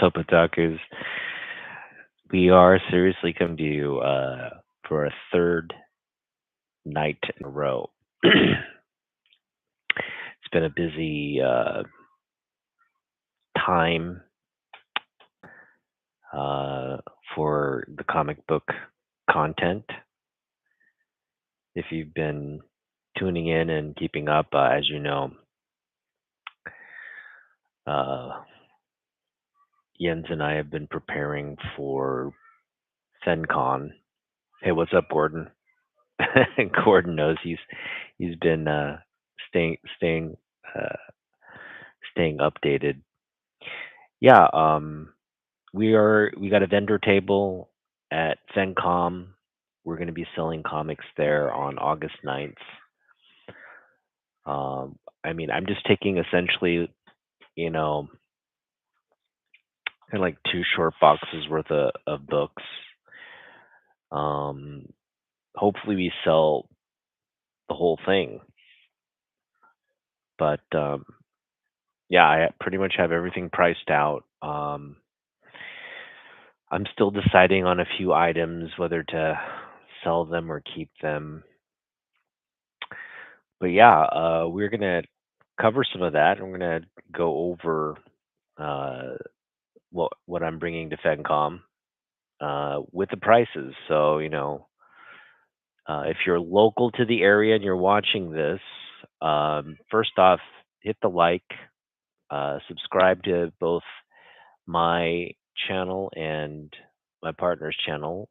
SuperOtakus? We are seriously coming to you for a third night in a row. It's been a busy time uh, for the comic book content. If you've been tuning in and keeping up, as you know, uh, Jens and I have been preparing for FenCon. Hey, what's up, Gordon? Gordon knows he's been staying uh, staying updated. Yeah, we got a vendor table at FenCom. We're going to be selling comics there on August 9th. I mean, I'm just taking essentially, you know, kind of like two short boxes worth of books. Um, Hopefully we sell the whole thing, but yeah, I pretty much have everything priced out. I'm still deciding on a few items whether to sell them or keep them. But yeah, we're gonna cover some of that. And we're gonna go over uh, what I'm bringing to FedCom with the prices. So if you're local to the area and you're watching this, first off, hit the like, subscribe to both my channel and my partner's channel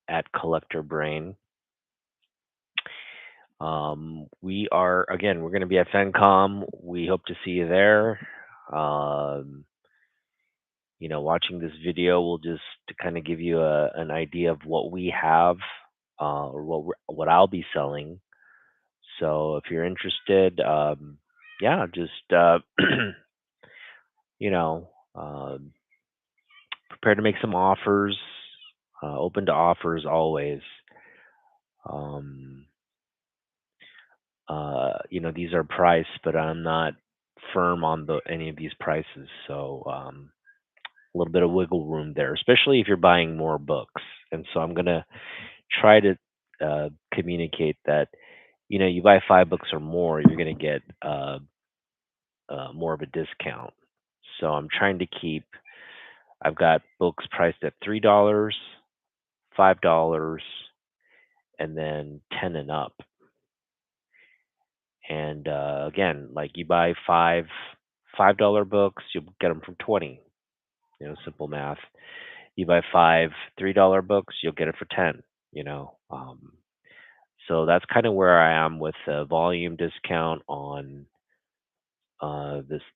at Collector Brain. We're going to be at FenCom. We hope to see you there. Um, watching this video will just kind of give you an idea of what we have or what I'll be selling. So if you're interested, yeah, just you know, um, prepare to make some offers. Open to offers always. Um, these are priced, but I'm not firm on any of these prices. So a little bit of wiggle room there, especially if you're buying more books. And so I'm gonna try to communicate that you buy 5 books or more, you're gonna get more of a discount. So I'm trying to keep. I've got books priced at $3, $5, and then 10 and up. And again, like you buy $5 books, you'll get them for 20. Simple math. You buy five $3 books, you'll get it for 10. You know, so that's kind of where I am with the volume discount on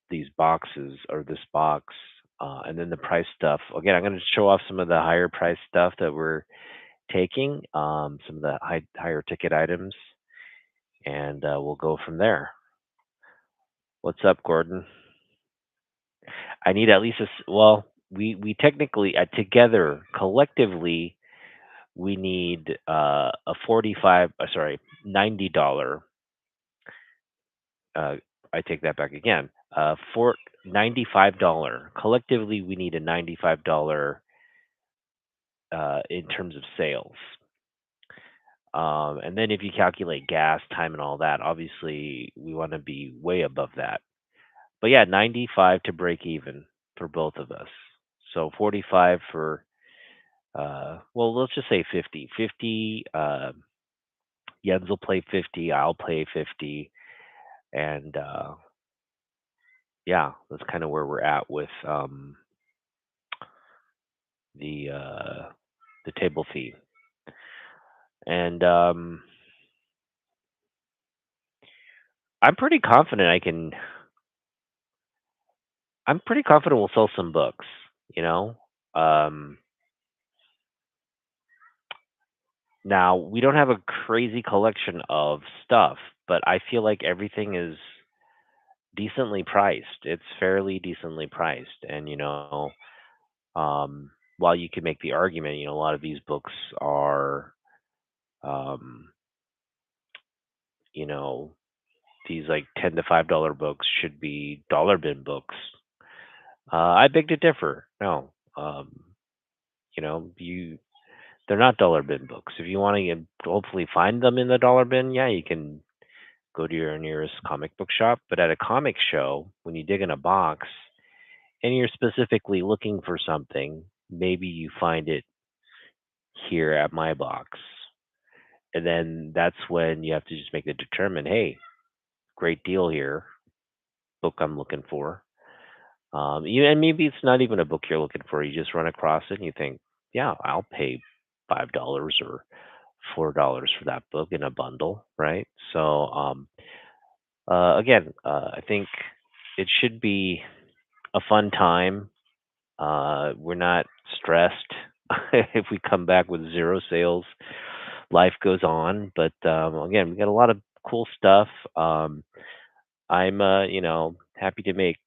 these boxes or this box, and then the price stuff. Again, I'm going to show off some of the higher price stuff that we're taking, some of the higher ticket items, and we'll go from there. What's up, Gordon? I need at least well, we technically together collectively we need a 45 sorry, $90. uh I take that back again. For $95 collectively we need a $95 in terms of sales. And then if you calculate gas, time, and all that, obviously we want to be way above that. But yeah, 95 to break even for both of us. So 45 for well, let's just say 50. 50 Jens will play 50, I'll play 50, and yeah, that's kind of where we're at with the uh the table fee. And I'm pretty confident I'm pretty confident we'll sell some books, you know. Um Now, we don't have a crazy collection of stuff, but I feel like everything is decently priced. It's fairly decently priced. And, while you could make the argument, a lot of these books are, um, you know, these like $10 to $5 books should be dollar bin books. I beg to differ. No, you know, you they're not dollar bin books. If you want to hopefully find them in the dollar bin, yeah, you can go to your nearest comic book shop. But at a comic show, when you dig in a box and you're specifically looking for something, maybe you find it here at my box. And then that's when you have to just make the determine, hey, great deal here, book I'm looking for. And maybe it's not even a book you're looking for. You just run across it and you think, yeah, I'll pay $5 or $4 for that book in a bundle, right? So again, I think it should be a fun time. We're not stressed if we come back with zero sales. Life goes on, but again, we got a lot of cool stuff. I'm, happy to make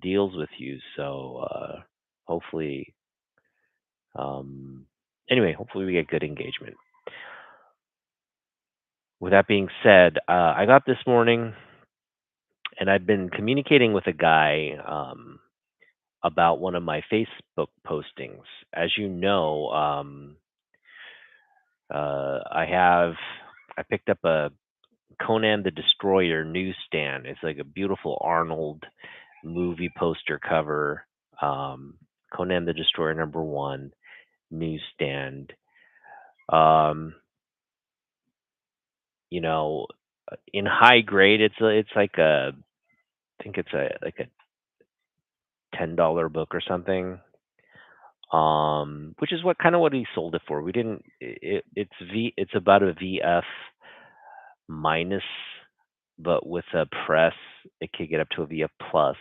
deals with you. So hopefully, um, anyway, hopefully we get good engagement. With that being said, I got this morning, and I've been communicating with a guy about one of my Facebook postings. As you know, I picked up a Conan the Destroyer newsstand. It's like a beautiful Arnold movie poster cover. Um, Conan the Destroyer #1 newsstand. Um, you know, in high grade, it's like I think it's a like a $10 book or something. Which is what he sold it for. We didn't. It's about a VF minus, but with a press, it could get up to a VF plus.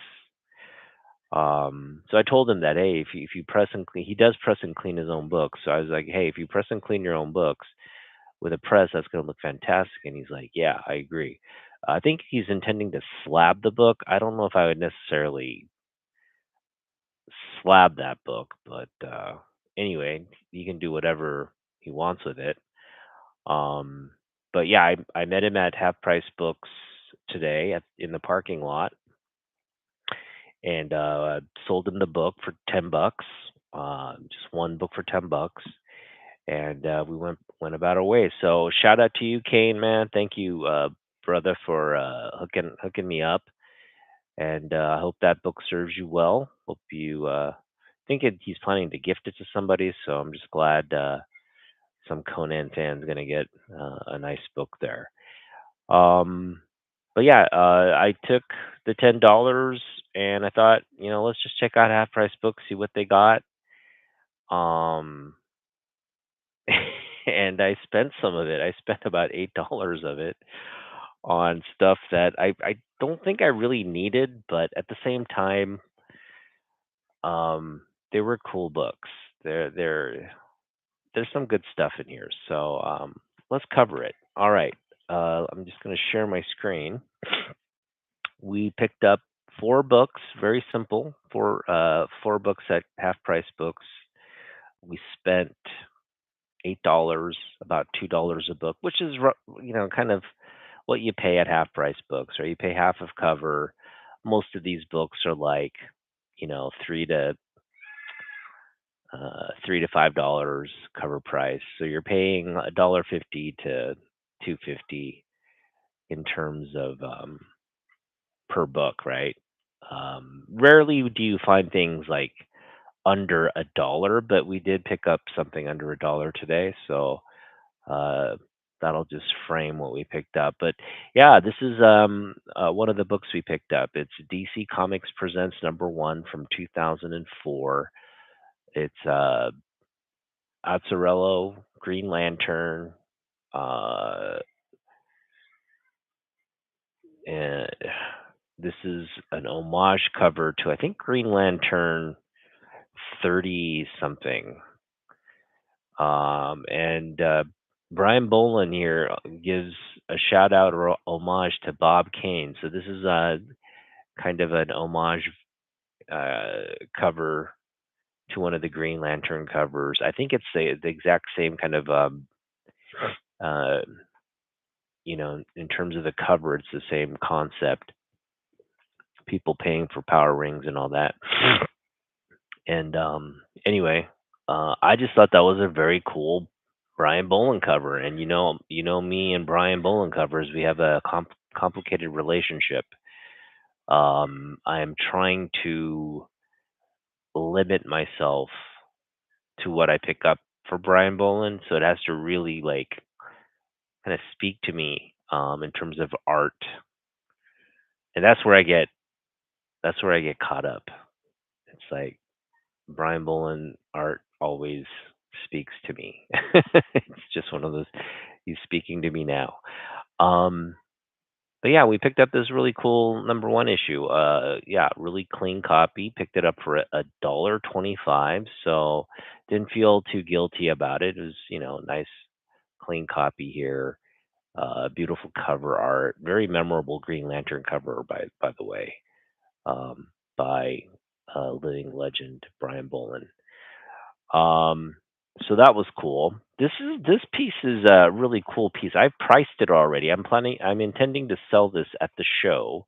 So I told him that, hey, if you press and clean, he does press and clean his own books. So I was like, hey, if you press and clean your own books with a press, that's going to look fantastic. And he's like, yeah, I agree. I think he's intending to slab the book. I don't know if I would necessarily slab that book, but anyway, he can do whatever he wants with it. Um, but yeah, I met him at Half Price Books today in the parking lot, and sold him the book for $10. Just one book for $10, and we went about our way. So shout out to you, Kane, man. Thank you, brother, for hooking me up, and I hope that book serves you well. Hope you he's planning to gift it to somebody. So I'm just glad some Conan fan's gonna get a nice book there. Um, but yeah, I took the $10 and I thought, let's just check out Half Price Books, see what they got. Um, and I spent some of it. I spent about $8 of it on stuff that I don't think I really needed, but at the same time, they were cool books. There's some good stuff in here. So let's cover it. All right. I'm just going to share my screen. We picked up four books, very simple. Four books at Half Price Books. We spent $8, about $2 a book, which is kind of what you pay at Half Price Books, or you pay half of cover. Most of these books are like, $3 to $5 cover price. So you're paying $1.50 to $2.50 in terms of per book, right? Rarely do you find things like under a dollar, but we did pick up something under a dollar today, so uh, that'll just frame what we picked up. But yeah, this is one of the books we picked up. It's DC Comics Presents #1 from 2004. It's Azzarello, Green Lantern, uh, and this is an homage cover to, I think, Green Lantern 30 something. And Brian Boland here gives a shout out or homage to Bob Kane. So this is kind of an homage cover to one of the Green Lantern covers. I think it's the exact same kind of, uh, in terms of the cover, it's the same concept. People paying for power rings and all that. And anyway, I just thought that was a very cool Brian Boland cover. And me and Brian Boland covers, we have a complicated relationship. I'm trying to limit myself to what I pick up for Brian Boland, so it has to really like kind of speak to me in terms of art, and that's where I get caught up. It's like Brian Boland art always speaks to me. It's just one of those. He's speaking to me now. Um, but yeah, we picked up this really cool number one issue. Yeah, really clean copy. Picked it up for $1.25, so didn't feel too guilty about it. It was nice clean copy here. Beautiful cover art, very memorable Green Lantern cover by the way, um, by living legend Brian Boland. Um, so that was cool. This piece is a really cool piece. I've priced it already. I'm intending to sell this at the show,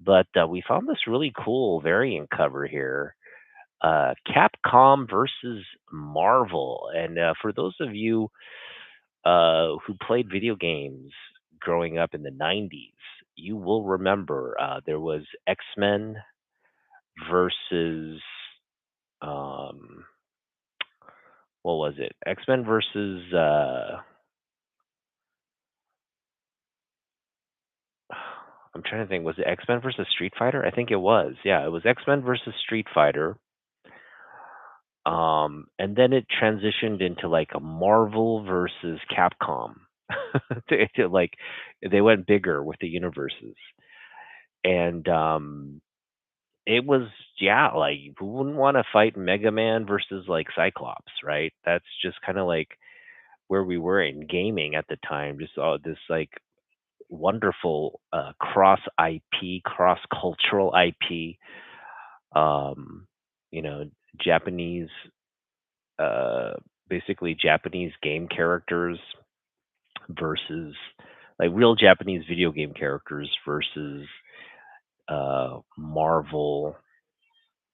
but we found this really cool variant cover here. Capcom versus Marvel, and for those of you who played video games growing up in the '90s, you will remember there was X-Men versus um, what was it? X-Men versus I'm trying to think. Was it X-Men versus Street Fighter? I think it was. Yeah, it was X-Men versus Street Fighter. And then it transitioned into like a Marvel versus Capcom. Like they went bigger with the universes, and it was, yeah, like who wouldn't want to fight Mega Man versus like Cyclops, right? That's just kind of like where we were in gaming at the time. Just all this like wonderful cross IP, cross cultural IP. Um, you know, Japanese, uh, basically Japanese game characters versus like real Japanese video game characters versus Marvel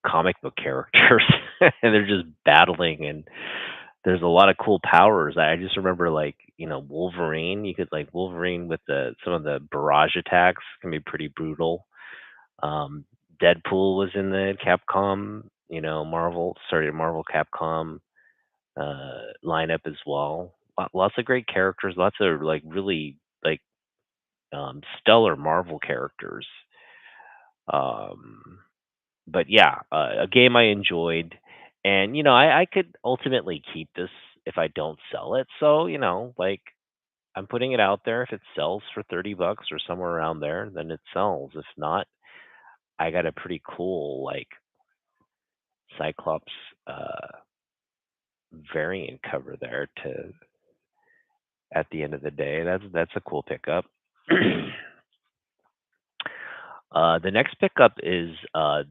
comic book characters, and they're just battling. And there's a lot of cool powers. I just remember like Wolverine. You could like Wolverine with the some of the barrage attacks can be pretty brutal. Um, Deadpool was in the Capcom, Marvel Capcom lineup as well. Lots of great characters, lots of like really like stellar Marvel characters. Um, but yeah, a game I enjoyed, and I could ultimately keep this if I don't sell it. So like I'm putting it out there. If it sells for $30 or somewhere around there, then it sells. If not, I got a pretty cool like Cyclops uh, variant cover there to at the end of the day. That's a cool pickup. The next pickup is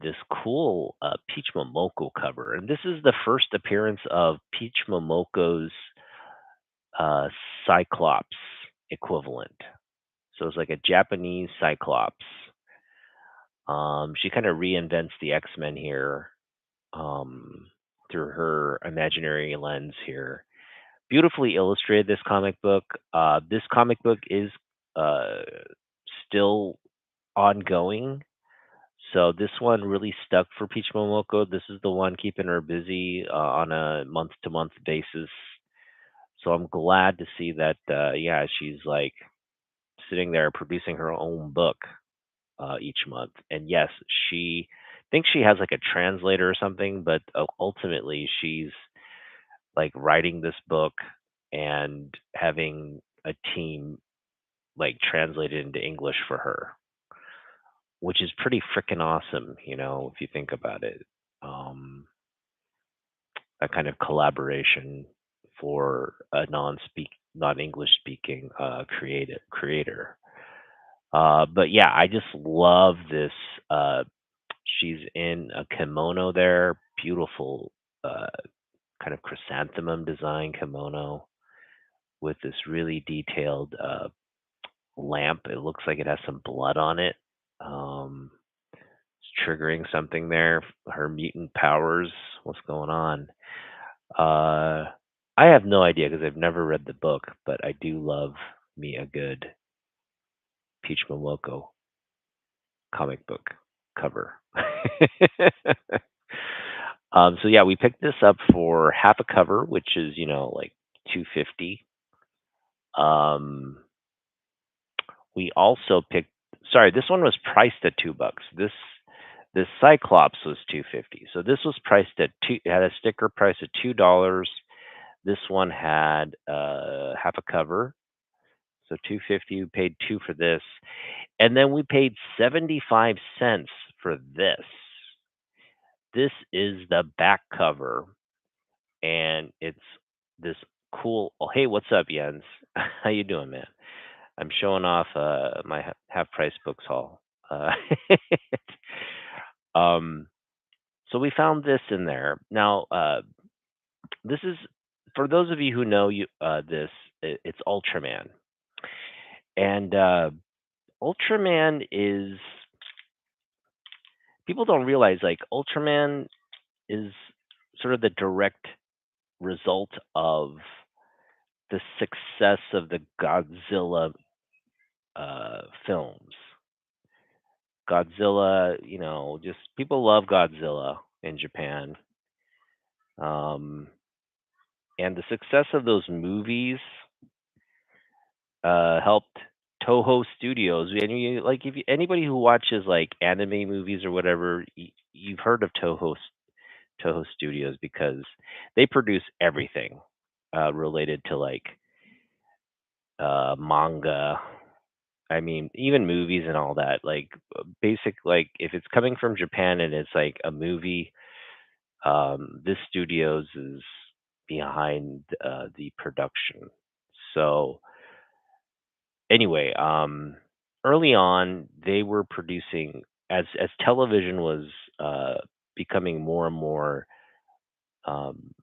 this cool Peach Momoko cover, and this is the first appearance of Peach Momoko's uh, Cyclops equivalent. So it's like a Japanese Cyclops. She kind of reinvents the X Men here um, through her imaginary lens here. Beautifully illustrated, this comic book. This comic book is uh, still ongoing. So this one really stuck for Peach Momoko. This is the one keeping her busy on a month to month basis. So I'm glad to see that, yeah, she's like sitting there producing her own book each month. And yes, she thinks she has like a translator or something, but ultimately she's like writing this book and having a team like translate it into English for her, which is pretty freaking awesome, if you think about it. Um, that kind of collaboration for a non-English speaking creator. But yeah, I just love this. Uh, she's in a kimono there, beautiful, uh, kind of chrysanthemum design kimono with this really detailed lamp. It looks like it has some blood on it. Um, it's triggering something there? Her mutant powers? What's going on? Uh, I have no idea because I've never read the book, but I do love me a good Peach Momoko comic book cover. So yeah, we picked this up for half a cover, which is like 250. Um, we also picked. Sorry, this one was priced at $2. This Cyclops was 250. So this was priced at two. It had a sticker price of $2. This one had half a cover, so 250. We paid two for this, and then we paid 75 cents for this. This is the back cover, and it's this cool. Oh, hey, what's up, Jens? How you doing, man? I'm showing off my half price books haul. Uh, um, so we found this in there. Now, this is for those of you who know this. It's Ultraman, and Ultraman is people don't realize like Ultraman is sort of the direct result of the success of the Godzilla films. Godzilla, just people love Godzilla in Japan. Um, and the success of those movies helped Toho Studios. And like if anybody who watches like anime movies or whatever, you've heard of Toho Studios because they produce everything related to like manga. I mean, even movies and all that. Like basic, like if it's coming from Japan and it's like a movie, this studios is behind the production. So anyway, early on they were producing as television was uh, becoming more and more um,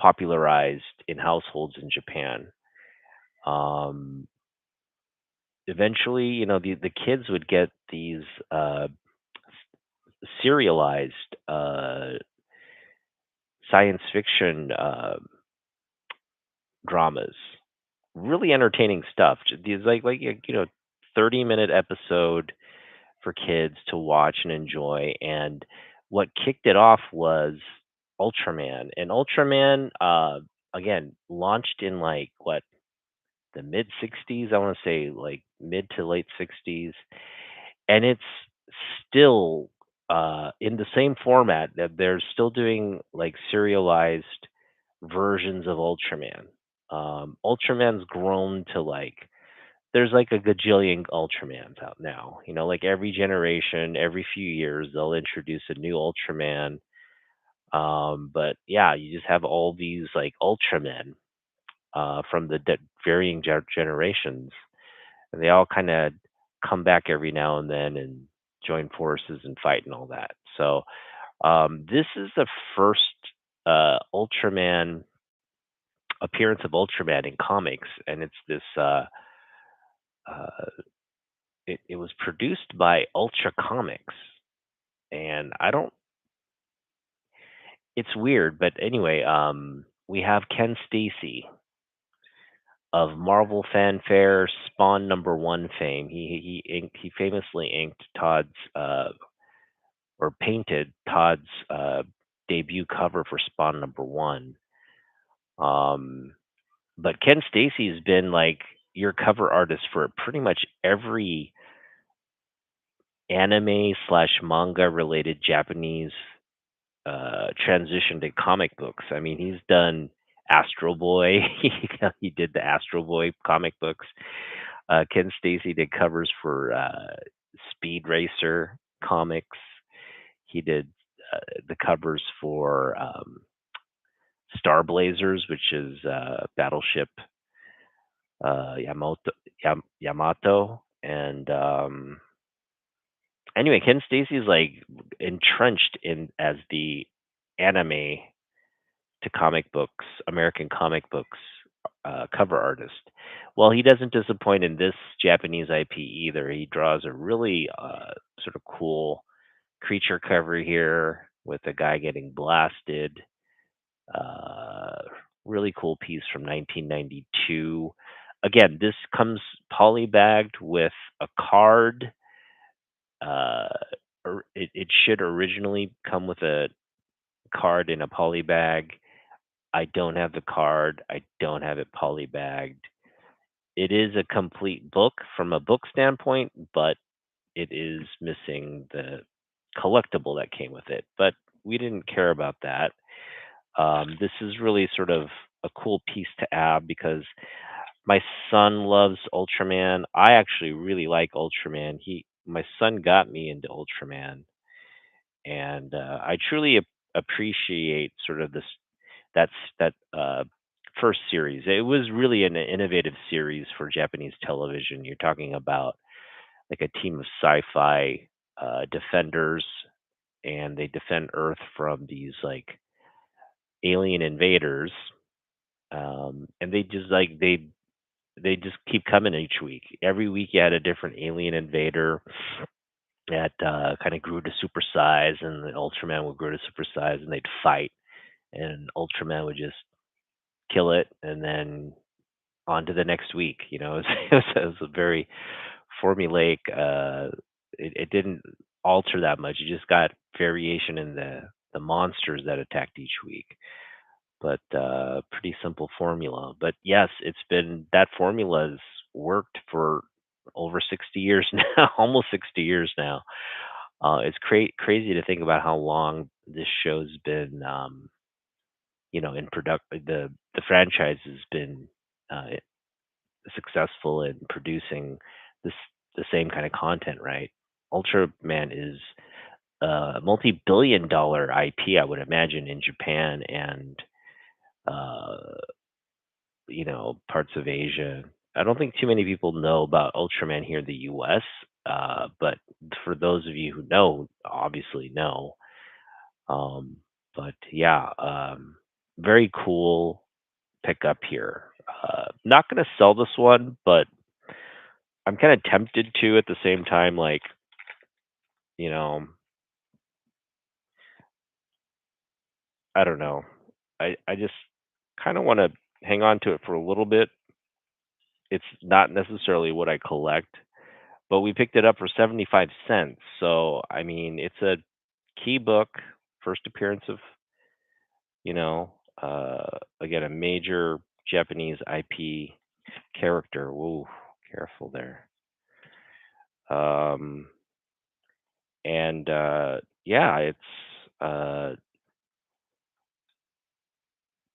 popularized in households in Japan. Um, eventually, the kids would get these serialized science fiction dramas, really entertaining stuff. These like 30-minute episode for kids to watch and enjoy. And what kicked it off was Ultraman, and Ultraman again launched in like what the mid 60s. I want to say like mid to late 60s, and it's still in the same format that they're still doing like serialized versions of Ultraman. Ultraman's grown to like there's like a gajillion Ultramans out now. Like every generation, every few years, they'll introduce a new Ultraman. But yeah, you just have all these like Ultramen from the varying generations, and they all kind of come back every now and then and join forces and fight and all that. So this is the first Ultraman appearance of Ultraman in comics, and it's this. Uh, it was produced by Ultra Comics, and I don't. It's weird, but anyway, we have Ken Stacy of Marvel fanfare Spawn #1 fame. He famously inked Todd's or painted Todd's debut cover for Spawn #1. Um, but Ken Stacy has been like your cover artist for pretty much every anime slash manga related Japanese transition to comic books. I mean, he's done Astro Boy. He did the Astro Boy comic books. Ken Stacy did covers for Speed Racer comics. He did the covers for Star Blazers, which is Battleship Yamato. And anyway, Ken Stacy is like entrenched in as the anime to comic books, American comic books cover artist. Well, he doesn't disappoint in this Japanese IP either. He draws a really sort of cool creature cover here with a guy getting blasted. Uh, Really cool piece from 1992. Again, this comes polybagged with a card. Uh, it should originally come with a card in a poly bag. I don't have the card. I don't have it polybagged. It is a complete book from a book standpoint, but it is missing the collectible that came with it. But we didn't care about that. This is really sort of a cool piece to add because my son loves Ultraman. I actually really like Ultraman. My son got me into Ultraman, and I truly appreciate sort of that first series. It was really an innovative series for Japanese television. You're talking about like a team of sci-fi defenders, and they defend Earth from these like alien invaders. And they just keep coming each week. Every week you had a different alien invader that kind of grew to supersize, and the Ultraman would grow to supersize, and they'd fight, and Ultraman would just kill it, and then on to the next week. You know, it was a very formulaic. It didn't alter that much. You just got variation in the monsters that attacked each week, but pretty simple formula. But yes, it's been that formula's worked for over 60 years now, almost 60 years now. It's crazy to think about how long this show's been, in product. The franchise has been uh, successful in producing this the same kind of content, right? Ultraman is a multi-billion-dollar IP, I would imagine, in Japan and uh, parts of Asia. I don't think too many people know about Ultraman here in the U.S. But for those of you who know, obviously know. Um, but yeah, very cool pickup here. Not going to sell this one, but I'm kind of tempted to at the same time. Like, you know, I don't know. I just kind of want to hang on to it for a little bit. It's not necessarily what I collect, but we picked it up for 75 cents. So, I mean, it's a key book, first appearance of, again, a major Japanese IP character. Whoa, careful there. Um, and yeah, it's uh,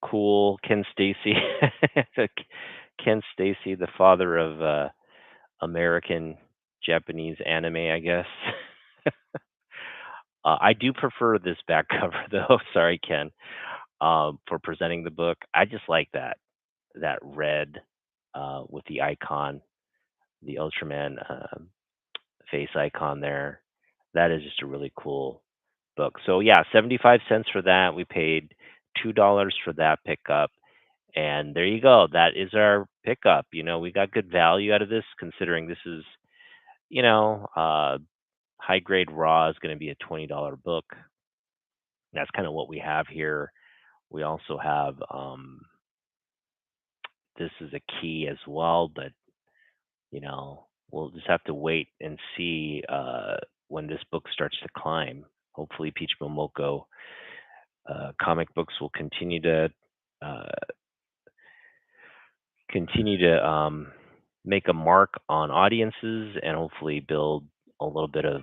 cool. Ken Stacy, Ken Stacy, the father of American Japanese anime, I guess. I do prefer this back cover, though. Sorry, Ken, for presenting the book. I just like that red with the icon, the Ultraman face icon there. That is just a really cool book. So yeah, 75 cents for that. We paid $2 for that pickup. And there you go. That is our pickup. We got good value out of this considering this is, you know, uh high grade raw is going to be a $20 book. That's kind of what we have here. We also have this is a key as well, but we'll just have to wait and see when this book starts to climb. Hopefully, Peach Momoko comic books will uh, continue to make a mark on audiences and hopefully build a little bit of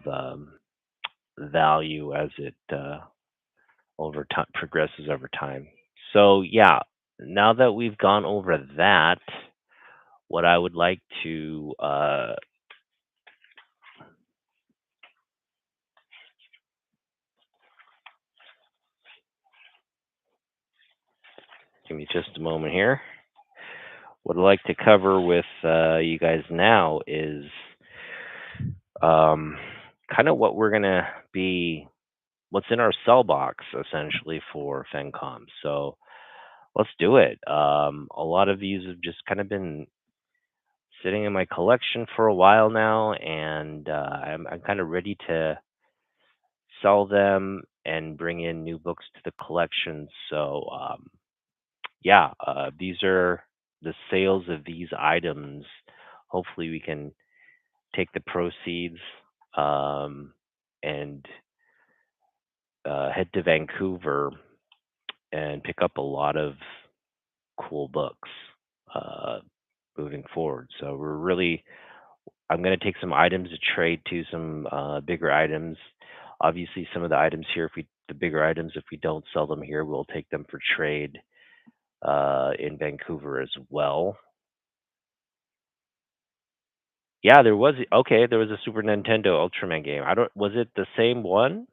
value as it over time progresses over time. So yeah, now that we've gone over that, what I would like to give me just a moment here. What I'd like to cover with you guys now is um, kind of what we're gonna be, what's in our cell box essentially for FenCom. So let's do it. A lot of these have just kind of been sitting in my collection for a while now, and I'm kind of ready to sell them and bring in new books to the collection. So yeah, these are the sales of these items. Hopefully, we can take the proceeds um, and head to Vancouver and pick up a lot of cool books uh, moving forward. So we're really, I'm going to take some items to trade to some bigger items. Obviously, some of the items here, the bigger items, if we don't sell them here, we'll take them for trade in Vancouver as well. Yeah, there was okay. There was a Super Nintendo Ultraman game. I don't. Was it the same one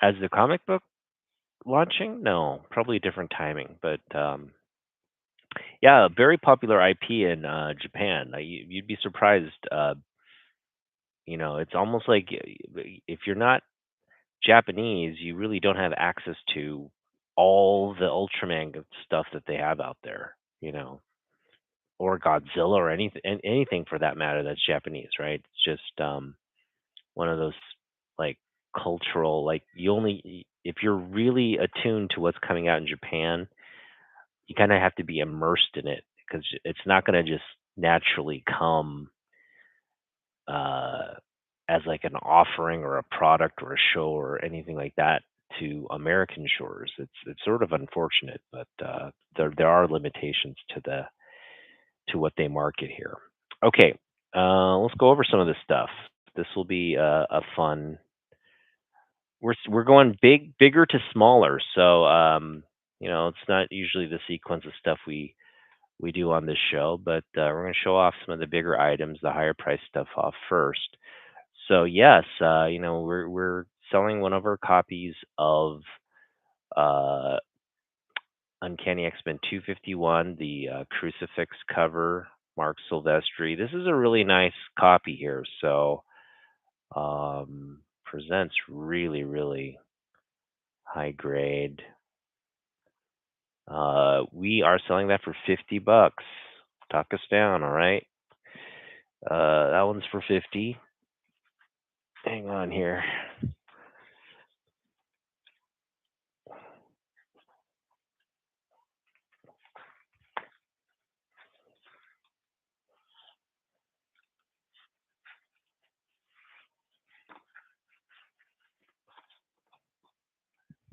as the comic book launching? No, probably different timing. But yeah, a very popular IP in Japan. You'd be surprised. It's almost like if you're not Japanese, you really don't have access to all the Ultraman stuff that they have out there. Or Godzilla or anything for that matter that's Japanese, right? It's just one of those like cultural like you only if you're really attuned to what's coming out in Japan, you kind of have to be immersed in it because it's not going to just naturally come uh, as like an offering or a product or a show or anything like that to American shores. It's sort of unfortunate, but there are limitations to what they market here. Okay, let's go over some of this stuff. This will be a fun. We're going bigger to smaller. So it's not usually the sequence of stuff we do on this show, but we're going to show off some of the bigger items, the higher price stuff off first. So yes, we're selling one of our copies of uh, Uncanny X-Men 251, the crucifix cover, Mark Silvestri. This is a really nice copy here. So presents really, really high grade. We are selling that for $50. Talk us down, all right? That one's for 50. Hang on here.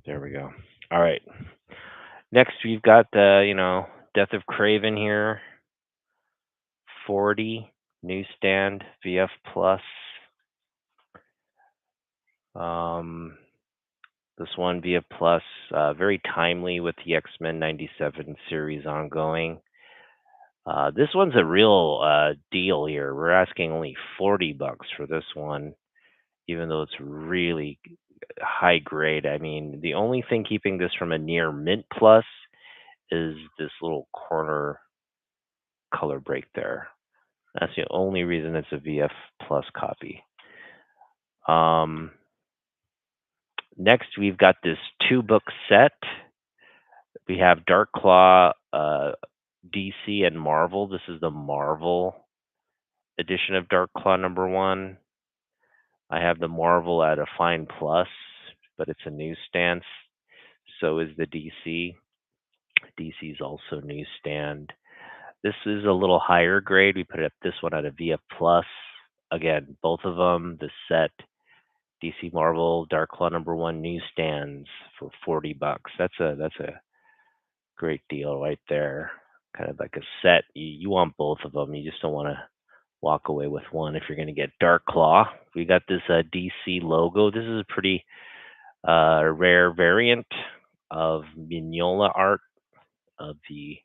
There we go. All right. Next, we've got Death of Craven here, 40 newsstand VF Plus. Um, this one VF Plus, very timely with the X-Men 97 series ongoing. This one's a real deal here. We're asking only $40 for this one, even though it's really high grade. I mean, the only thing keeping this from a near mint plus is this little corner color break there. That's the only reason it's a VF plus copy. Um, Next, we've got this two book set. We have Dark Claw, DC, and Marvel. This is the Marvel edition of Dark Claw #1. I have the Marvel at a fine plus, but it's a newsstand. So is the DC. DC is also newsstand. This is a little higher grade. We put up this one at a VF plus. Again, both of them, the set DC Marvel Dark Claw #1 newsstands for $40. That's a great deal right there. Kind of like a set. You want both of them. You just don't want to walk away with one if you're going to get Dark Claw. We got this DC logo. This is a pretty rare variant of Mignola art of the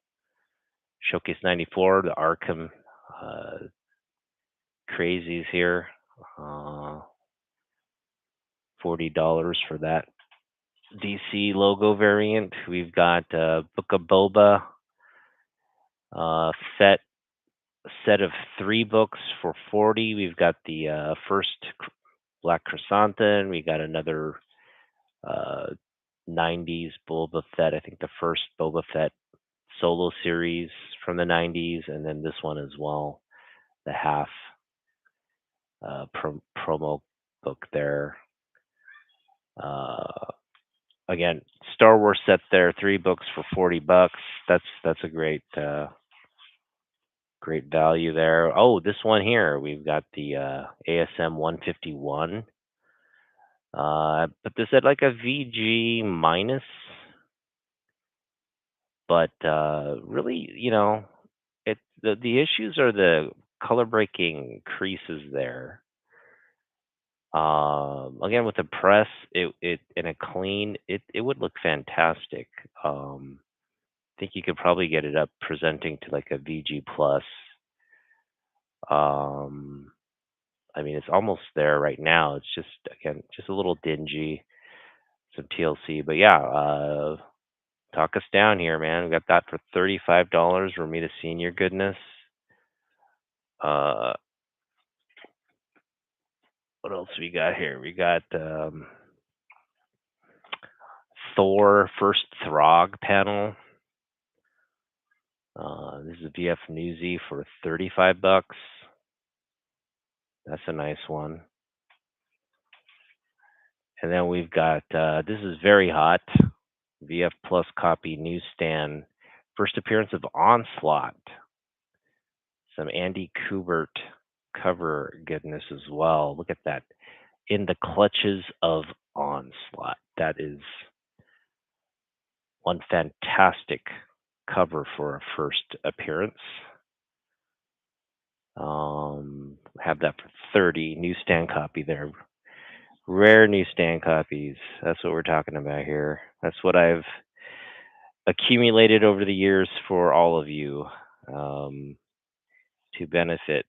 Showcase 94, the Arkham crazies here. $40 for that DC logo variant. We've got Book of Boba uh, set set of 3 books for 40. We've got the first Black Chrysanthemum. We got another uh, '90s Boba Fett. I think the first Boba Fett solo series from the '90s, and then this one as well, the half promo book there. Uh, Again, Star Wars set there, 3 books for $40. That's a great value there. Oh, this one here, we've got the ASM 151. But this at like a VG minus, but really, the issues are the color breaking creases there. Again, with the press, it in a clean, it would look fantastic. Think you could probably get it up presenting to like a VG plus. Um, I mean, it's almost there right now. It's just again just a little dingy, some TLC, but yeah. Talk us down here, man. We got that for $35. Ramita Senior goodness. Uh, what else we got here? We got Thor First Throg panel. This is a VF Newsy for $35. That's a nice one. And then we've got this is very hot. VF Plus copy newsstand. First appearance of Onslaught. Some Andy Kubert cover goodness as well. Look at that. In the clutches of Onslaught. That is one fantastic cover for a first appearance. Have that for 30. Newsstand copy there. Rare newsstand copies. That's what we're talking about here. That's what I've accumulated over the years for all of you um, to benefit.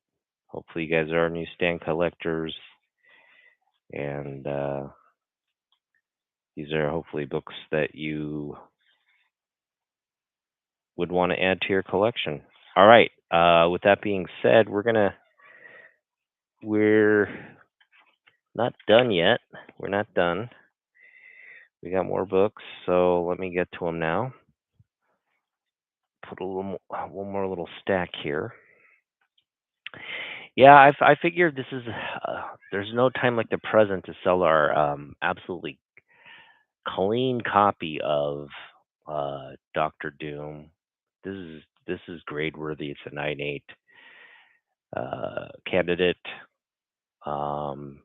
Hopefully, you guys are newsstand collectors, and these are hopefully books that you would want to add to your collection. All right. With that being said, we're not done yet. We're not done. We got more books, so let me get to them now. Put a little one more little stack here. Yeah, I figured this is there's no time like the present to sell our absolutely clean copy of Doctor Doom. This is grade worthy. It's a 9.8 candidate. Um,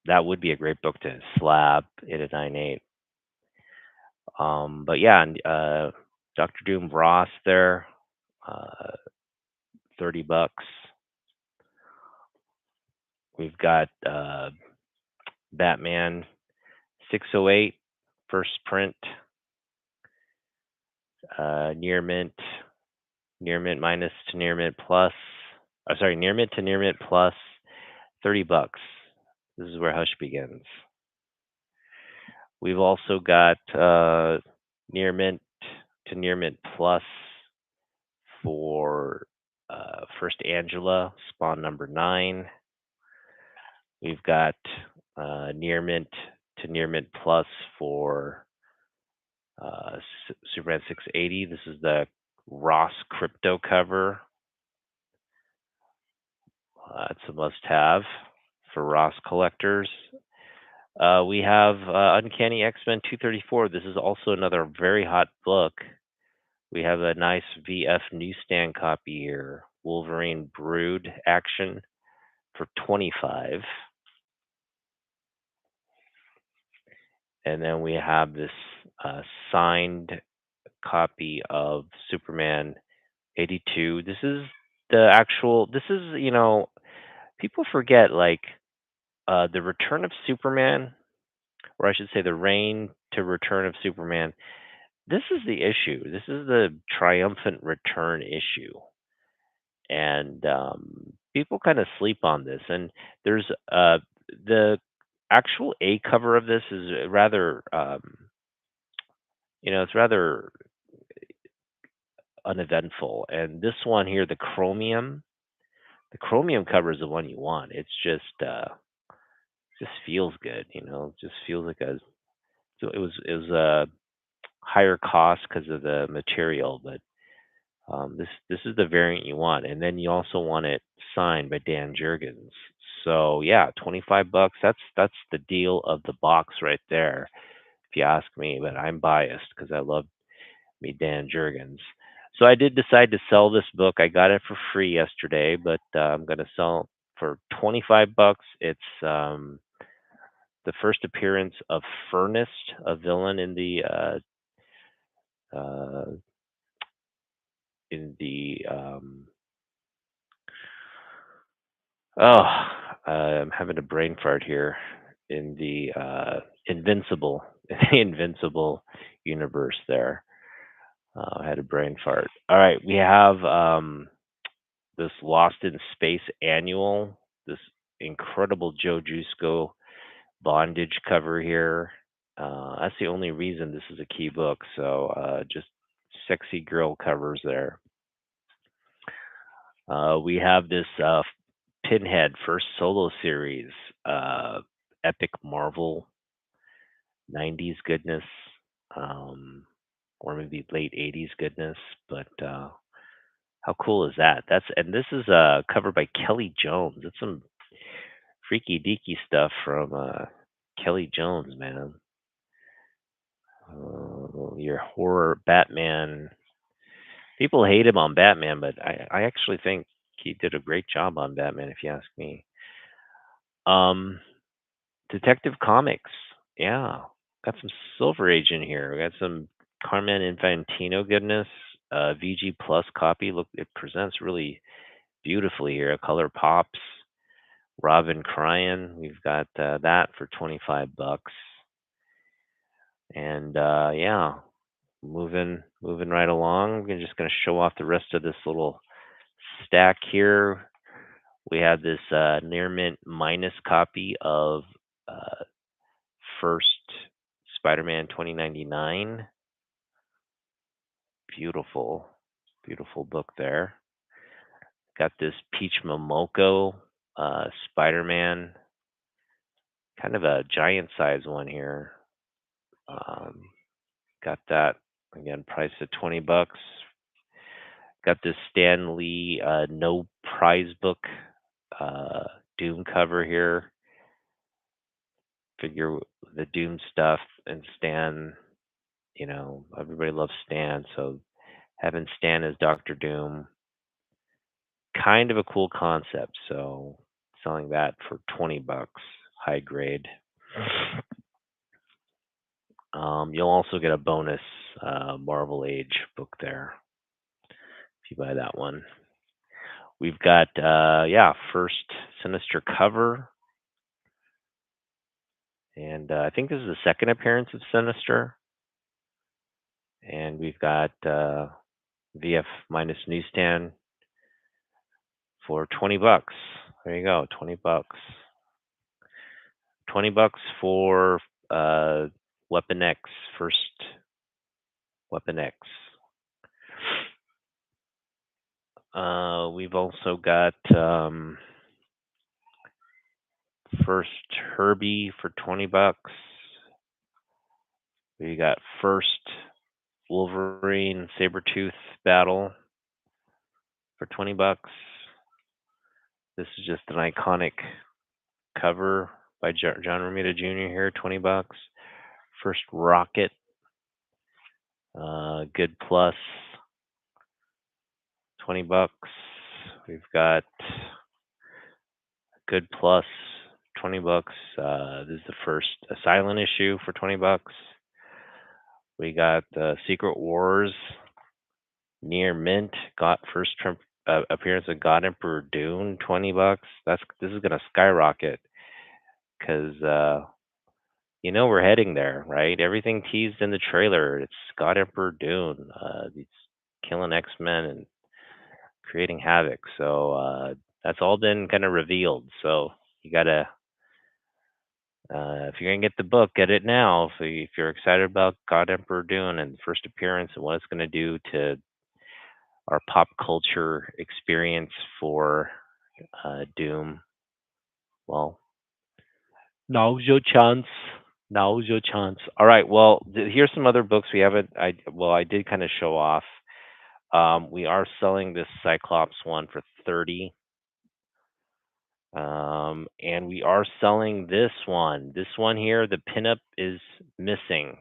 that would be a great book to slab in a 9.8. But yeah, Doctor Doom Ross there, uh, $30. We've got Batman 608 first print, near mint minus to near mint plus. Sorry, near mint to near mint plus, $30. This is where Hush begins. We've also got near mint to near mint plus for first Angela, spawn number 9. We've got near mint to near mint plus for Superman 680. This is the Ross crypto cover. It's a must have for Ross collectors. We have Uncanny X-Men 234. This is also another very hot book. We have a nice VF newsstand copy here. Wolverine Brood action for 25. And then we have this signed copy of Superman 82. This is people forget like the Return of Superman, or I should say the Reign to Return of Superman. This is the issue. This is the triumphant return issue. And people kind of sleep on this. And there's the actual A cover of this is rather, it's rather uneventful. And this one here, the chromium cover is the one you want. It's just feels good, It just feels like a. So it was higher cost because of the material, but this is the variant you want, and then you also want it signed by Dan Jurgens. So yeah, 25 bucks. That's the deal of the box right there, if you ask me. But I'm biased because I love me Dan Jurgens. So I did decide to sell this book. I got it for free yesterday, but I'm going to sell for 25 bucks. It's the first appearance of Furnist, a villain uh, in the oh, I'm having a brain fart here in the Invincible, Invincible universe. There, I had a brain fart. All right, we have this Lost in Space annual, this incredible Joe Jusko bondage cover here. That's the only reason this is a key book. So just sexy girl covers there. We have this Pinhead first solo series, epic Marvel 90s goodness, um, or maybe late 80s goodness. But how cool is that? And this is covered by Kelly Jones. It's some freaky deaky stuff from Kelly Jones, man. Your horror Batman. People hate him on Batman, but I actually think he did a great job on Batman, if you ask me. Um, Detective Comics. Yeah. Got some Silver Age in here. We got some Carmen Infantino goodness. VG Plus copy. Look, it presents really beautifully here. Color pops. Robin crying. We've got that for 25 bucks. And yeah, moving right along. We're just gonna show off the rest of this little stack here. We have this near mint minus copy of uh, first Spider-Man 2099. Beautiful, beautiful book there. Got this Peach Momoko Spider-Man, kind of a giant size one here. Um, got that again, priced at 20 bucks. Got this Stan Lee no prize book uh, Doom cover here. Figure the Doom stuff and Stan. Everybody loves Stan, so having Stan as Doctor Doom, kind of a cool concept. So selling that for 20 bucks, high grade. You'll also get a bonus Marvel Age book there if you buy that one. We've got yeah, first Sinister cover, and I think this is the second appearance of Sinister. And we've got VF minus newsstand for 20 bucks. There you go, 20 bucks. 20 bucks for Weapon X, first Weapon X. We've also got first Herbie for 20 bucks. We got first Wolverine Sabretooth battle for 20 bucks. This is just an iconic cover by John Romita Jr. here, 20 bucks. First Rocket, good plus, 20 bucks. We've got good plus, 20 bucks. This is the first a silent issue for 20 bucks. We got Secret Wars near mint. Got first appearance of God Emperor Dune, 20 bucks. This is gonna skyrocket because we're heading there, right? Everything teased in the trailer. It's God Emperor Dune. He's killing X Men and creating havoc. So that's all been kind of revealed. So you gotta, if you're gonna get the book, get it now. So if you're excited about God Emperor Dune and first appearance and what it's gonna do to our pop culture experience for Doom, well, now's your chance. Now's your chance. All right. Well, here's some other books we haven't. I did kind of show off. We are selling this Cyclops one for 30. And we are selling this one. This one here, the pinup is missing,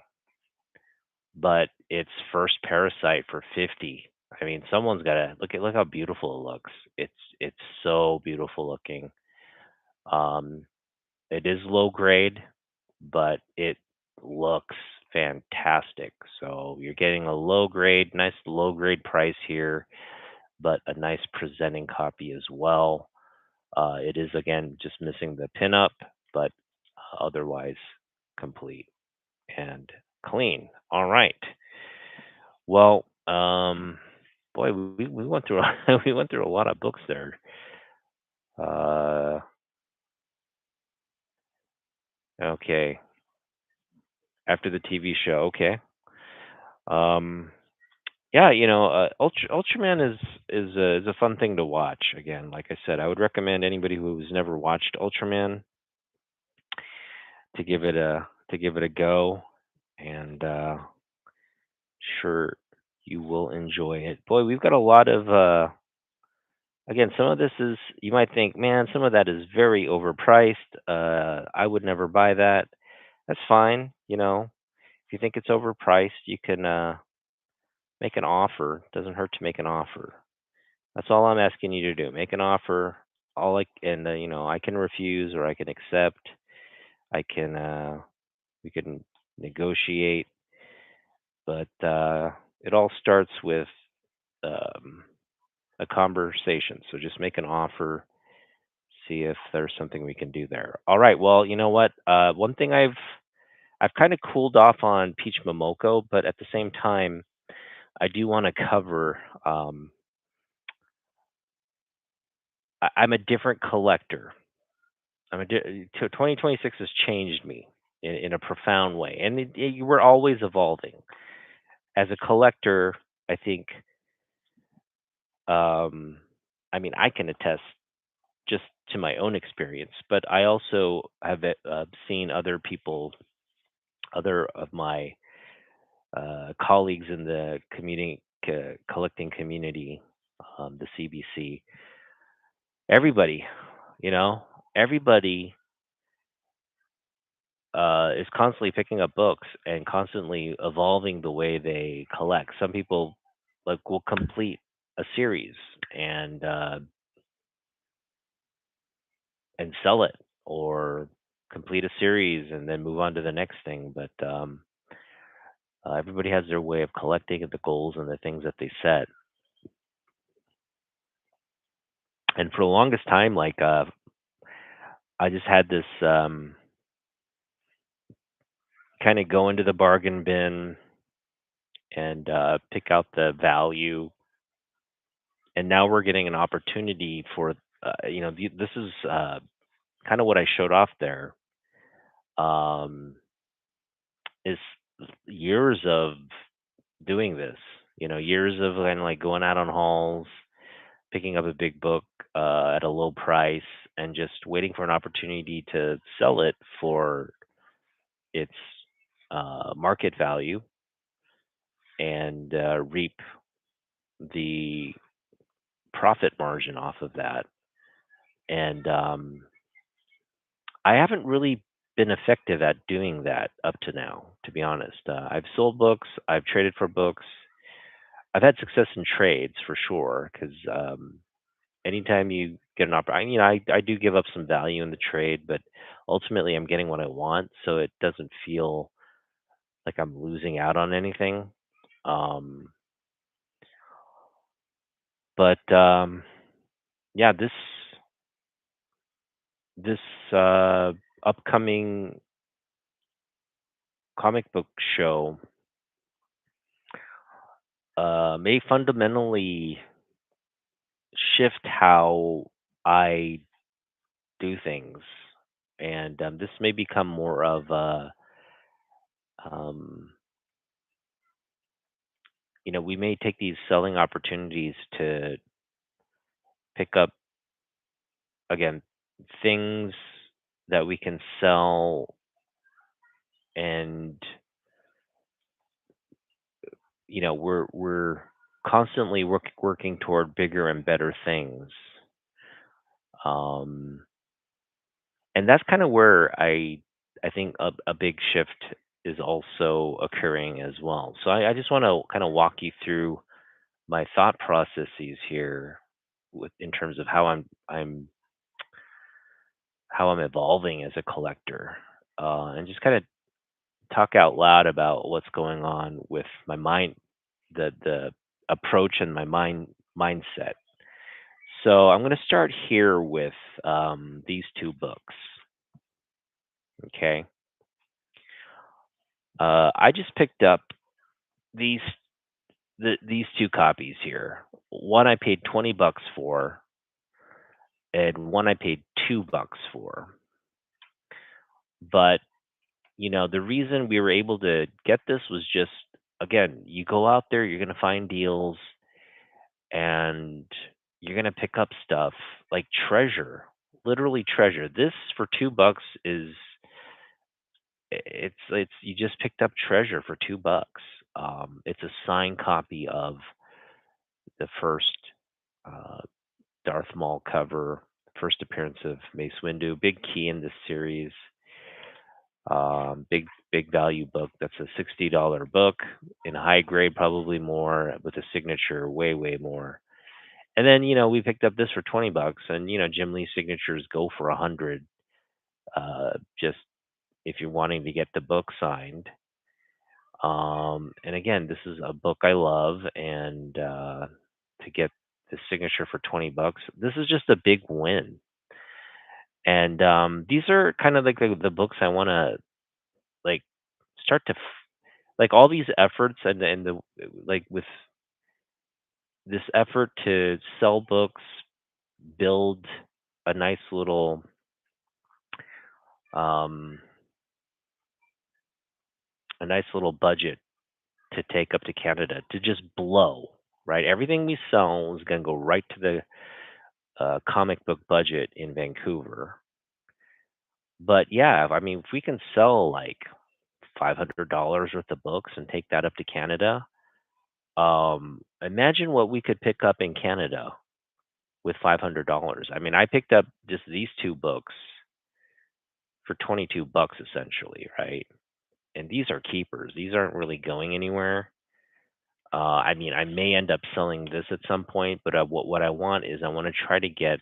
but it's first Parasite for 50. I mean, someone's got to look how beautiful it looks. It's so beautiful looking. Um, it is low grade, but it looks fantastic. So you're getting a low grade, nice low grade price here, but a nice presenting copy as well. It is again just missing the pinup, but otherwise complete and clean. All right. Well, boy, we went through we went through a lot of books there. Uh, okay. After the TV show, okay. Um, yeah, Ultraman is a fun thing to watch. Again, like I said, I would recommend anybody who's never watched Ultraman to give it a go, and sure you will enjoy it. Boy, we've got a lot of again, some of this is you might think, man, some of that is very overpriced. I would never buy that. That's fine, If you think it's overpriced, you can make an offer. Doesn't hurt to make an offer. That's all I'm asking you to do. Make an offer. I can refuse or I can accept. I can we can negotiate, but it all starts with um, a conversation. So just make an offer, see if there's something we can do there. All right. Well, you know what? One thing I've kind of cooled off on Peach Momoko, but at the same time, I do want to cover. I'm a different collector. 2026 has changed me in a profound way, and we're always evolving. As a collector, I think. Um, I mean, I can attest just to my own experience, but I also have seen other of my colleagues in the collecting community, the CBC, everybody, you know, everybody is constantly picking up books and constantly evolving the way they collect. Some people will complete a series and uh, and sell it, or complete a series and then move on to the next thing. But everybody has their way of collecting the goals and the things that they set. And for the longest time, I just had this kind of go into the bargain bin and pick out the value. And now we're getting an opportunity for, this is kind of what I showed off there. Um, is years of doing this. Years of kind of like going out on hauls, picking up a big book at a low price, and just waiting for an opportunity to sell it for its market value and reap the profit margin off of that. And I haven't really been effective at doing that up to now, to be honest. I've sold books, I've traded for books, I've had success in trades for sure, because anytime you get an opportunity, I do give up some value in the trade, but ultimately I'm getting what I want, so it doesn't feel like I'm losing out on anything. Um, but yeah, this upcoming comic book show may fundamentally shift how I do things, and this may become more of a, um, we may take these selling opportunities to pick up again things that we can sell and we're constantly working toward bigger and better things. Um, and that's kind of where I think a big shift is also occurring as well. So I just want to kind of walk you through my thought processes here with in terms of how I'm evolving as a collector, and just kind of talk out loud about what's going on with my mind, the approach and my mindset. So I'm going to start here with these two books. Okay, I just picked up these these two copies here. One I paid $20 for, and one I paid $2 for. But the reason we were able to get this was just, again, you go out there, you're gonna find deals, and you're gonna pick up stuff like treasure, literally treasure. This for $2 is it's you just picked up treasure for $2. It's a signed copy of the first uh, Darth Maul cover, first appearance of Mace Windu, big key in this series. Big value book. That's a $60 book in high grade, probably more with a signature, way more. And then we picked up this for $20, and Jim Lee signatures go for 100. Just if you're wanting to get the book signed. And again, this is a book I love, and to get the signature for $20, this is just a big win. And these are kind of like the books I want to like start to like all these efforts and the like with this effort to sell books, build a nice little um a nice little budget to take up to Canada to just blow, right? Everything we sell is going to go right to the comic book budget in Vancouver. But yeah, I mean, if we can sell like $500 worth of books and take that up to Canada, imagine what we could pick up in Canada with $500. I mean, I picked up just these two books for $22 essentially, right? And these are keepers. These aren't really going anywhere. I mean, I may end up selling this at some point, but what I want is I want to try to get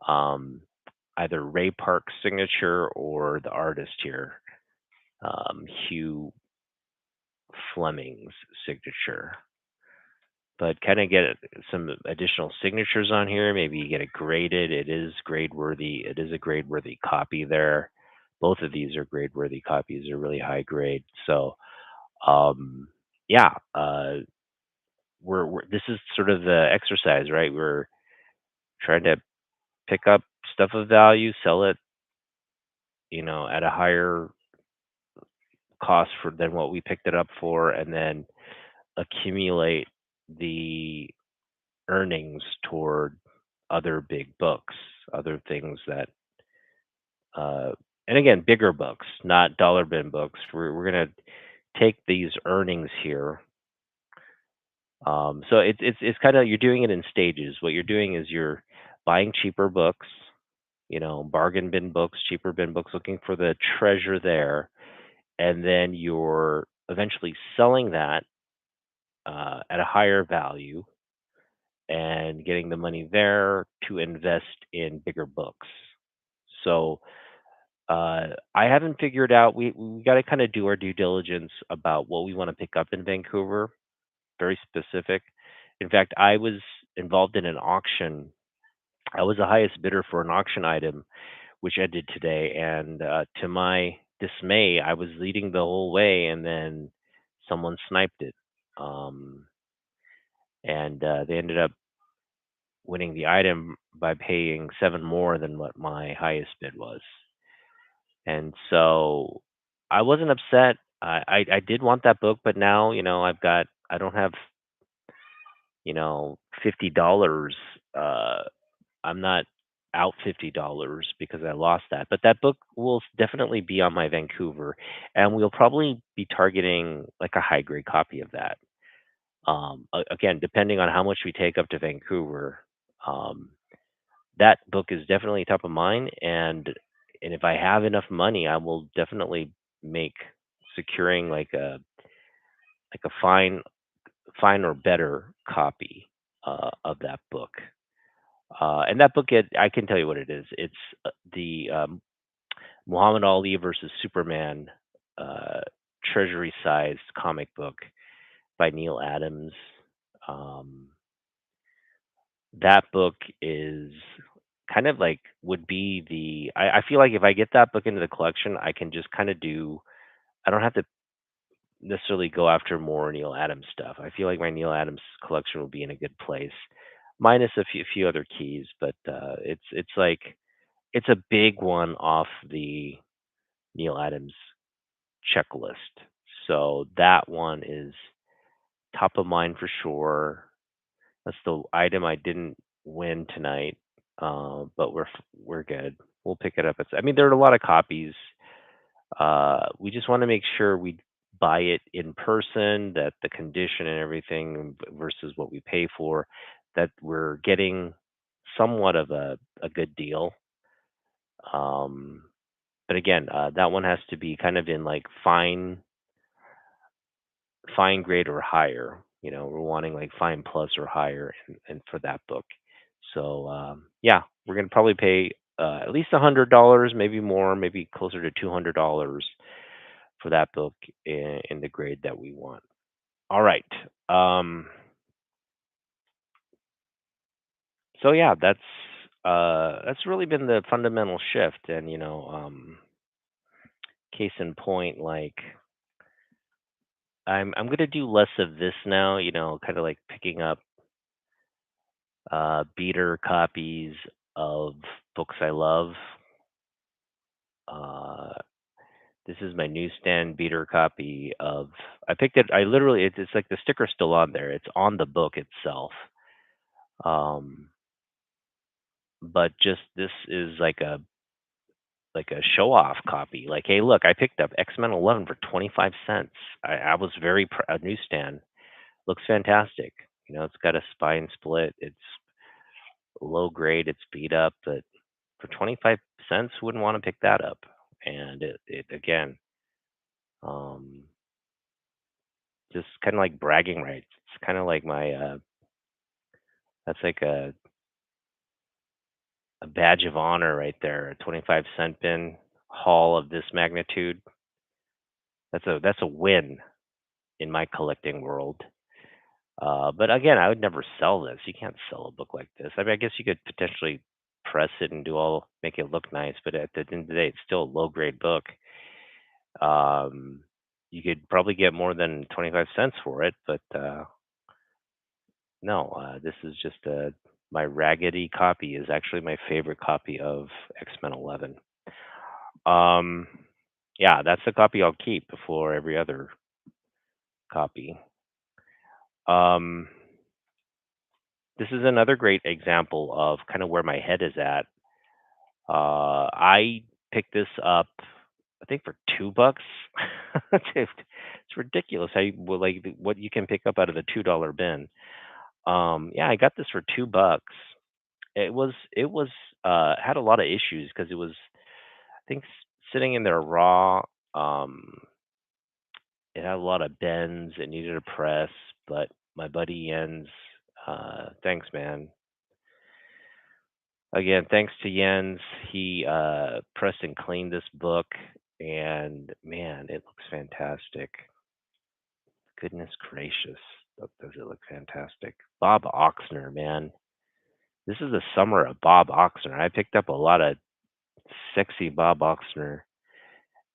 um, either Ray Park's signature or the artist here, Hugh Fleming's signature. But kind of get some additional signatures on here. Maybe you get it graded. It is grade worthy. It is a grade worthy copy there. Both of these are grade worthy copies. They're really high grade. So um, yeah, we're this is sort of the exercise, right? We're trying to pick up stuff of value, sell it, at a higher cost for than what we picked it up for, and then accumulate the earnings toward other big books, other things that, uh, and again, bigger books, not dollar bin books. We're gonna take these earnings here. So it's kind of you're doing it in stages. What you're doing is you're buying cheaper books, bargain bin books, cheaper bin books, looking for the treasure there, and then you're eventually selling that at a higher value and getting the money there to invest in bigger books. So I haven't figured out. We got to kind of do our due diligence about what we want to pick up in Vancouver. Very specific. In fact, I was involved in an auction. I was the highest bidder for an auction item, which ended today. And to my dismay, I was leading the whole way, and then someone sniped it. Um, and they ended up winning the item by paying seven more than what my highest bid was. And so I wasn't upset. I did want that book, but now I don't have $50. Uh, I'm not. out $50 because I lost that. But that book will definitely be on my Vancouver, and we'll probably be targeting like a high grade copy of that. Again, depending on how much we take up to Vancouver, um, that book is definitely top of mind. And if I have enough money, I will definitely make securing like a fine or better copy of that book. And that book, I can tell you what it is. It's the Muhammad Ali versus Superman uh, treasury-sized comic book by Neil Adams. Um, that book is kind of like would be the. I feel like if I get that book into the collection, I can just kind of do. I don't have to necessarily go after more Neil Adams stuff. I feel like my Neil Adams collection will be in a good place, minus a few other keys. But it's like it's a big one off the Neil Adams checklist. So that one is top of mind for sure. That's the item I didn't win tonight, but we're good. We'll pick it up. I mean, there are a lot of copies. We just want to make sure we buy it in person, that the condition and everything versus what we pay for, that we're getting somewhat of a good deal. Um, but again, that one has to be kind of in like fine grade or higher. We're wanting like fine plus or higher, and for that book. So yeah, we're gonna probably pay at least $100, maybe more, maybe closer to $200 for that book in the grade that we want. All right. Um, so yeah, that's really been the fundamental shift, and case in point, like I'm gonna do less of this now. Kind of like picking up beater copies of books I love. Uh, this is my newsstand beater copy of. I picked it. I literally, it's like the sticker's still on there. It's on the book itself. Um, but just this is like a show off copy. Like, hey, look, I picked up X-Men 11 for 25 cents. I was very a newsstand. Looks fantastic. It's got a spine split. It's low grade. It's beat up, but for 25 cents, who wouldn't want to pick that up? And it again, um, just kind of like bragging rights. It's kind of like that's like a badge of honor right there. A 25-cent bin haul of this magnitude. That's a win in my collecting world. But again, I would never sell this. You can't sell a book like this. I mean, I guess you could potentially press it and make it look nice, but at the end of the day, it's still a low grade book. Um, you could probably get more than 25 cents for it, but no, this is just my raggedy copy is actually my favorite copy of X-Men 11. Um, yeah, that's the copy I'll keep before every other copy. Um, this is another great example of kind of where my head is at. I picked this up, I think, for $2. It's ridiculous how like what you can pick up out of the $2 bin. Yeah, I got this for $2. It was had a lot of issues because it was, I think, sitting in there raw. Um, it had a lot of bends. It needed a press, but my buddy Jens, thanks, man. Again, thanks to Jens, he pressed and cleaned this book, and man, it looks fantastic. Goodness gracious, does it look fantastic? Bob Oxner, man. This is the summer of Bob Oxner. I picked up a lot of sexy Bob Oxner,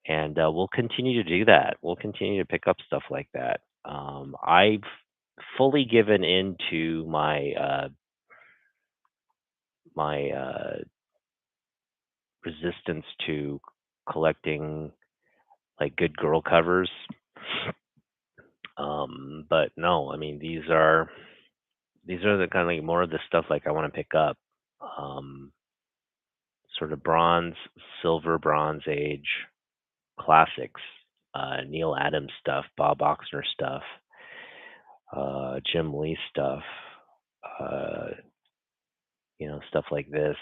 and we'll continue to do that. We'll continue to pick up stuff like that. I've fully given into my resistance to collecting like good girl covers. But no, I mean these are the kind of like more of the stuff like I want to pick up. Um, sort of bronze, silver, bronze age classics, Neil Adams stuff, Bob Oxner stuff, Jim Lee stuff, uh, stuff like this.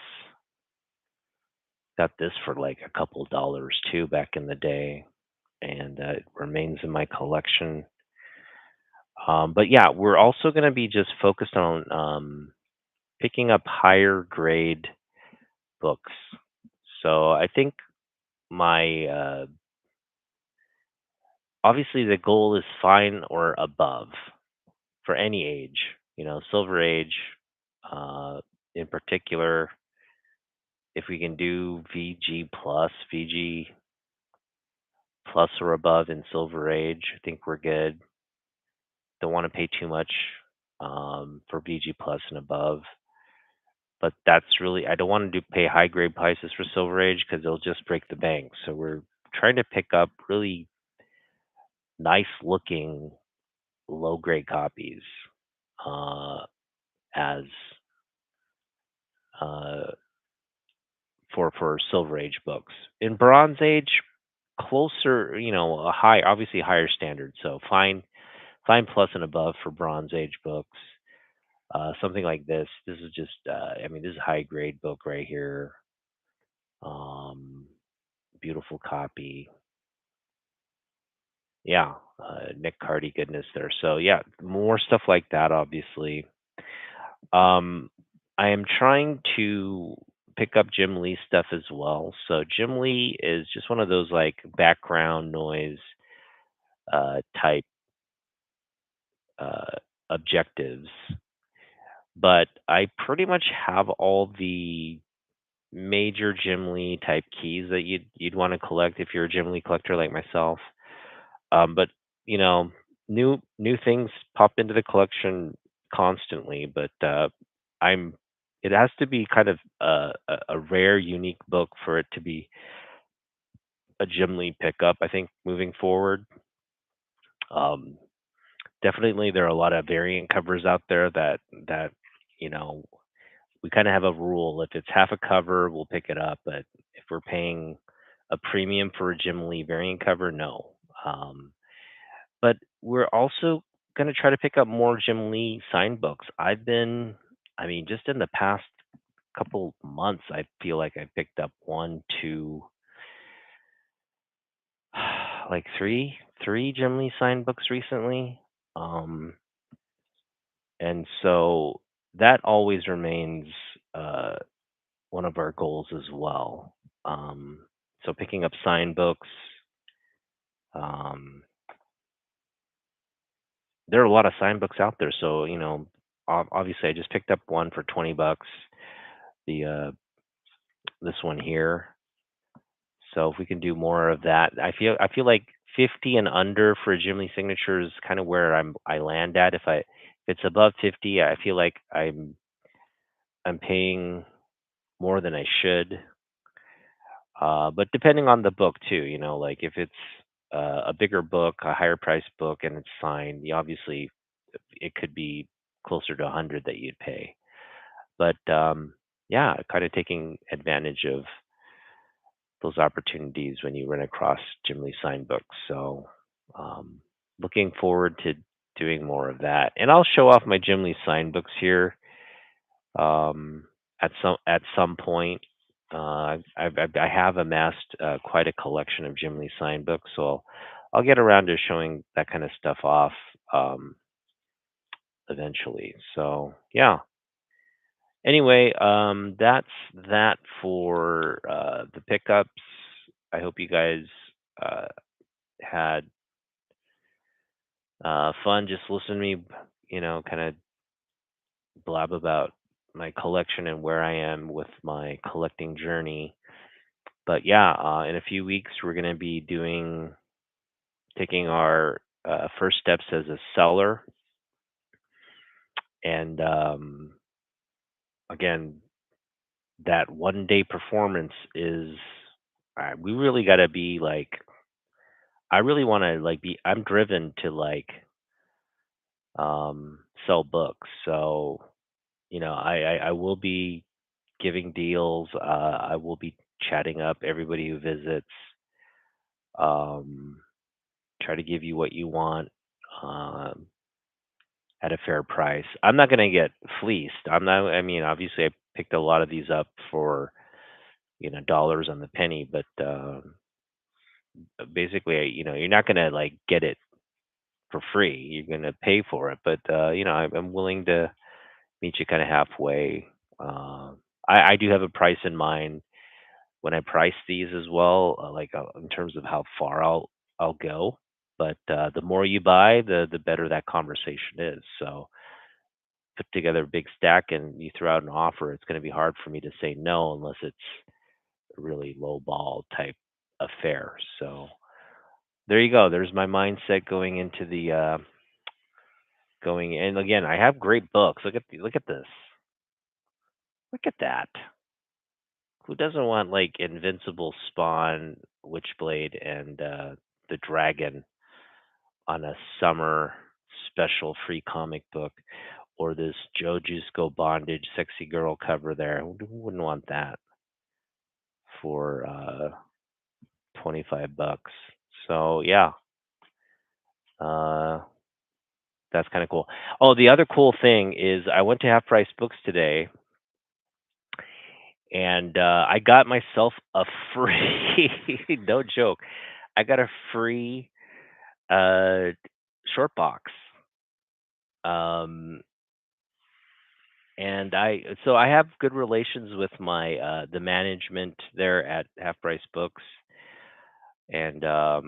Got this for like a couple dollars too back in the day, and it remains in my collection. But yeah, we're also going to be just focused on picking up higher grade books. So I think my obviously the goal is fine or above for any age. Silver Age, uh, in particular. If we can do VG plus or above in Silver Age, I think we're good. Don't want to pay too much for VG plus and above. But that's really I don't want to do pay high grade prices for Silver Age because they'll just break the bank. So we're trying to pick up really nice looking low grade copies uh, as uh, for Silver Age books. In Bronze Age, closer, a high, obviously higher standard. So fine plus and above for Bronze Age books. Something like this. This is just, I mean, this is a high grade book right here. Um, Beautiful copy. Yeah, Nick Cardy goodness there. So yeah, more stuff like that, obviously. Um, I am trying to pick up Jim Lee stuff as well. So Jim Lee is just one of those like background noise type uh, objectives, but I pretty much have all the major Jim Lee type keys that you'd want to collect if you're a Jim Lee collector like myself. But you know, new things pop into the collection constantly. But I'm it has to be kind of a rare, unique book for it to be a Jim Lee pickup. I think moving forward, um, definitely there are a lot of variant covers out there that you know we kind of have a rule. If it's half a cover, we'll pick it up. But if we're paying a premium for a Jim Lee variant cover, no. Um, but we're also going to try to pick up more Jim Lee signed books. I mean, just in the past couple months, I feel like I picked up one, two, like three Jim Lee signed books recently. Um, and so that always remains uh, one of our goals as well. Um, so picking up signed books. Um, there are a lot of signed books out there. So obviously, I just picked up one for $20. The this one here. So if we can do more of that, I feel like 50 and under for a Jim Lee signature is kind of where I land at. If it's above 50, I feel like I'm paying more than I should. But depending on the book too, like if it's a bigger book, a higher price book, and it's signed, obviously it could be closer to 100 that you'd pay. But yeah, kind of taking advantage of those opportunities when you run across Jim Lee signed books. So um, looking forward to doing more of that, and I'll show off my Jim Lee signed books here um, at some point. I have amassed quite a collection of Jim Lee signed books, so I'll get around to showing that kind of stuff off um, eventually. So yeah. Anyway, that's that for the pickups. I hope you guys uh, had fun just listening to me, kind of blab about my collection and where I am with my collecting journey. But yeah, in a few weeks, we're going to be taking our first steps as a seller. And again, that 1 day performance is, we really got to be like, I really want to like I'm driven to like sell books. So, I will be giving deals. I will be chatting up everybody who visits. Um, Try to give you what you want um, at a fair price. I'm not going to get fleeced. I'm not. I mean, obviously, I picked a lot of these up for dollars on the penny, but basically, you're not going to like get it for free. You're going to pay for it, but I'm willing to meet you kind of halfway. I do have a price in mind when I price these as well, in terms of how far I'll go. But the more you buy, the better that conversation is. So put together a big stack and you throw out an offer, it's going to be hard for me to say no unless it's a really low ball type affair. So there you go. There's my mindset going into the going. And again, I have great books. Look at this. Look at that. Who doesn't want like Invincible Spawn, Witchblade, and the Dragon on a summer special free comic book, or this JoJu's Bondage sexy girl cover there? Who wouldn't want that for 25 bucks? So yeah, uh, that's kind of cool. Oh, the other cool thing is I went to Half Price Books today, and I got myself a free. No joke. I got a free uh, short box. Um, and I have good relations with my the management there at Half Price Books, and I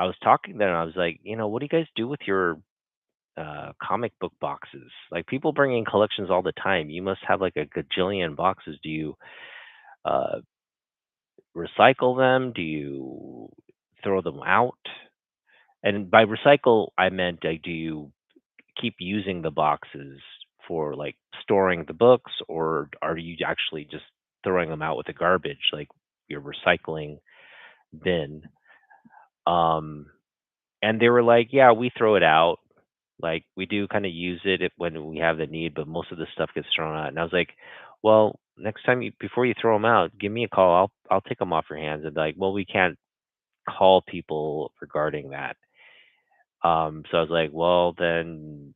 was talking to them. And I was like, what do you guys do with your comic book boxes? Like people bring in collections all the time. You must have like a gajillion boxes. Do you uh, recycle them? Do you throw them out? And by recycle, I meant do you keep using the boxes for like storing the books, or are you actually just throwing them out with the garbage, like your recycling bin? Um, and they were like, "Yeah, we throw it out. Like we do kind of use it when we have the need, but most of the stuff gets thrown out." And I was like, "Well, next time before you throw them out, give me a call. I'll take them off your hands." And like, "Well, we can't call people regarding that." So I was like, "Well, then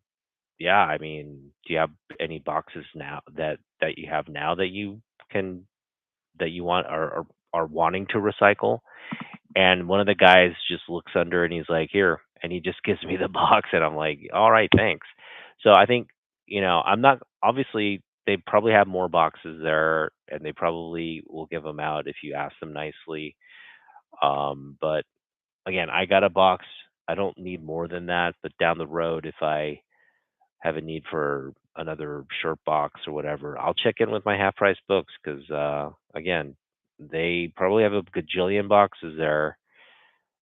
yeah, I mean, do you have any boxes now that you have now that you can that you want are wanting to recycle?" And one of the guys just looks under and he's like, "Here," and he just gives me the box, and I'm like, "All right, thanks." So I think I'm not obviously they probably have more boxes there, and they probably will give them out if you ask them nicely. But again, I got a box. I don't need more than that, but down the road, if I have a need for another shirt box or whatever, I'll check in with my half price books because again, they probably have a gajillion boxes there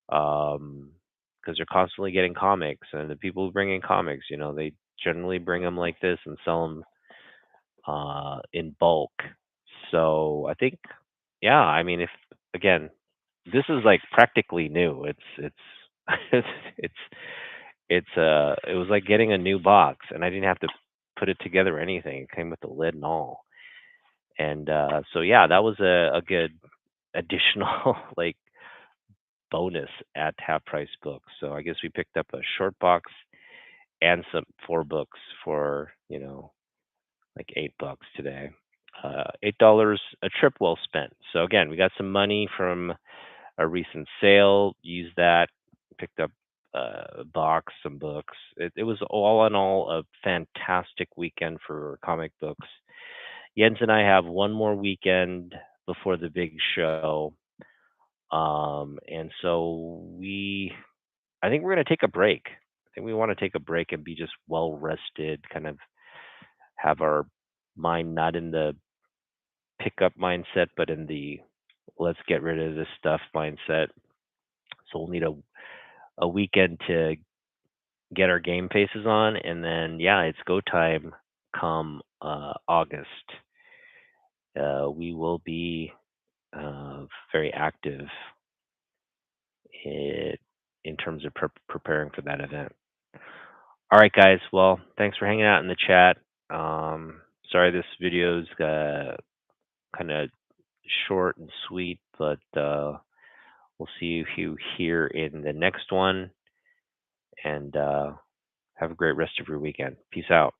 because they're constantly getting comics, and the people who bring in comics, they generally bring them like this and sell them in bulk. So I think, yeah, I mean, if again, this is like practically new. It's it's it's it was like getting a new box, and I didn't have to put it together or anything. It came with the lid and all. And so yeah, that was a good additional like bonus at half price books. So I guess we picked up a short box and some four books for, like $8 today. $8, a trip well spent. So again, we got some money from a recent sale, used that, picked up a box, some books. It was all in all a fantastic weekend for comic books. Jens and I have one more weekend before the big show. And so I think we're going to take a break. I think we want to take a break and be just well rested, kind of have our mind not in the pickup mindset, but in the let's get rid of this stuff mindset. So we'll need a weekend to get our game faces on, and then yeah, it's go time come August. We will be very active in, in terms of preparing for that event. All right, guys. Well, thanks for hanging out in the chat. Um, Sorry, this video's kind of short and sweet, but we'll see you here in the next one. And have a great rest of your weekend. Peace out.